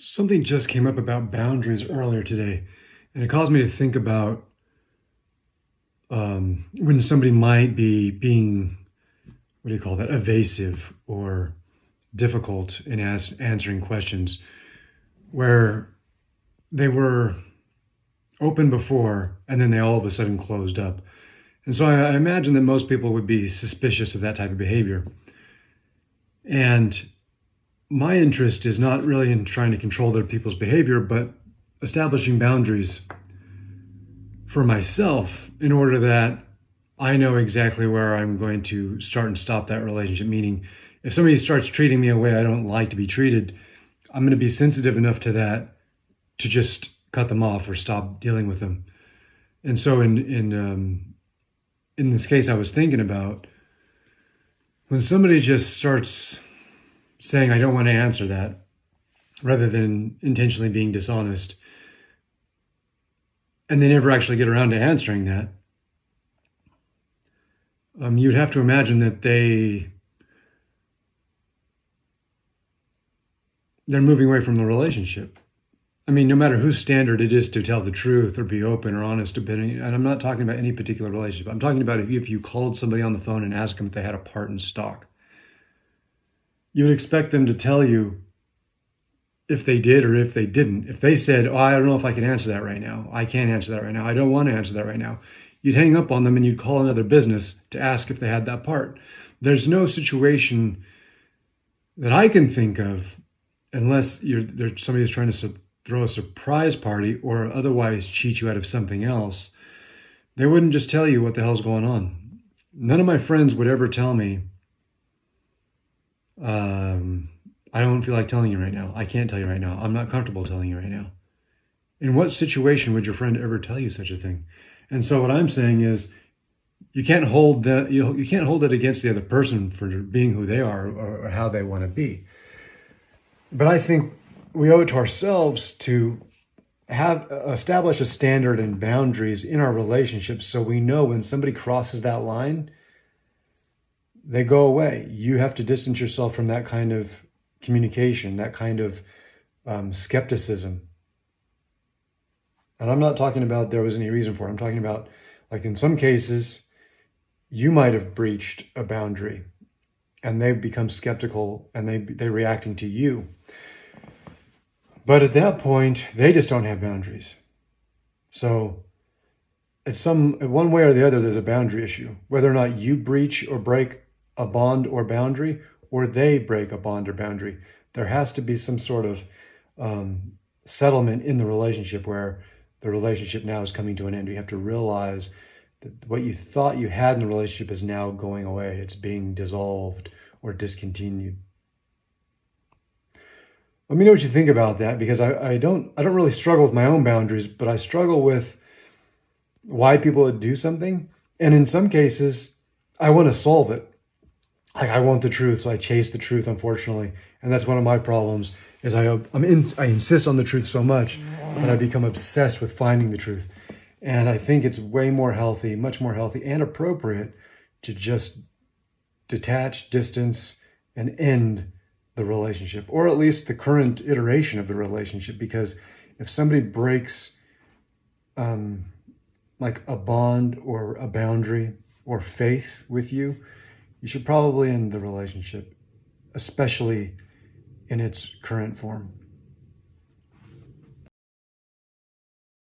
Something just came up about boundaries earlier today, and it caused me to think about when somebody might be being, what do you call that, evasive or difficult in answering questions where they were open before and then they all of a sudden closed up. And so I imagine that most people would be suspicious of that type of behavior. And my interest is not really in trying to control other people's behavior, but establishing boundaries for myself in order that I know exactly where I'm going to start and stop that relationship. Meaning, if somebody starts treating me a way I don't like to be treated, I'm going to be sensitive enough to that to just cut them off or stop dealing with them. And so, in this case, I was thinking about when somebody just starts saying, "I don't want to answer that," rather than intentionally being dishonest, and they never actually get around to answering that. You'd have to imagine that they're moving away from the relationship. I mean, no matter whose standard it is to tell the truth or be open or honest, and I'm not talking about any particular relationship. I'm talking about if you called somebody on the phone and asked them if they had a part in stock, you would expect them to tell you if they did or if they didn't. If they said, "Oh, I don't know if I can answer that right now. I can't answer that right now. I don't want to answer that right now," you'd hang up on them and you'd call another business to ask if they had that part. There's no situation that I can think of, unless there's somebody who's trying to throw a surprise party or otherwise cheat you out of something else. They wouldn't just tell you what the hell's going on. None of my friends would ever tell me, "I don't feel like telling you right now. I can't tell you right now. I'm not comfortable telling you right now." In what situation would your friend ever tell you such a thing? And so what I'm saying is, you can't hold that you can't hold it against the other person for being who they are or how they want to be. But I think we owe it to ourselves to have establish a standard and boundaries in our relationships, so we know when somebody crosses that line, they go away. You have to distance yourself from that kind of communication, that kind of skepticism. And I'm not talking about there was any reason for it. I'm talking about, like, in some cases, you might have breached a boundary and they've become skeptical and they're reacting to you. But at that point, they just don't have boundaries. So one way or the other, there's a boundary issue. Whether or not you breach or break a bond or boundary, or they break a bond or boundary, there has to be some sort of settlement in the relationship where the relationship now is coming to an end. You have to realize that what you thought you had in the relationship is now going away. It's being dissolved or discontinued. Let me know what you think about that, because I don't really struggle with my own boundaries, but I struggle with why people would do something. And in some cases, I want to solve it. Like, I want the truth, so I chase the truth, unfortunately. And that's one of my problems, is I insist on the truth so much that I become obsessed with finding the truth. And I think it's way more healthy, much more healthy and appropriate to just detach, distance, and end the relationship, or at least the current iteration of the relationship. Because if somebody breaks like a bond or a boundary or faith with you, you should probably end the relationship, especially in its current form.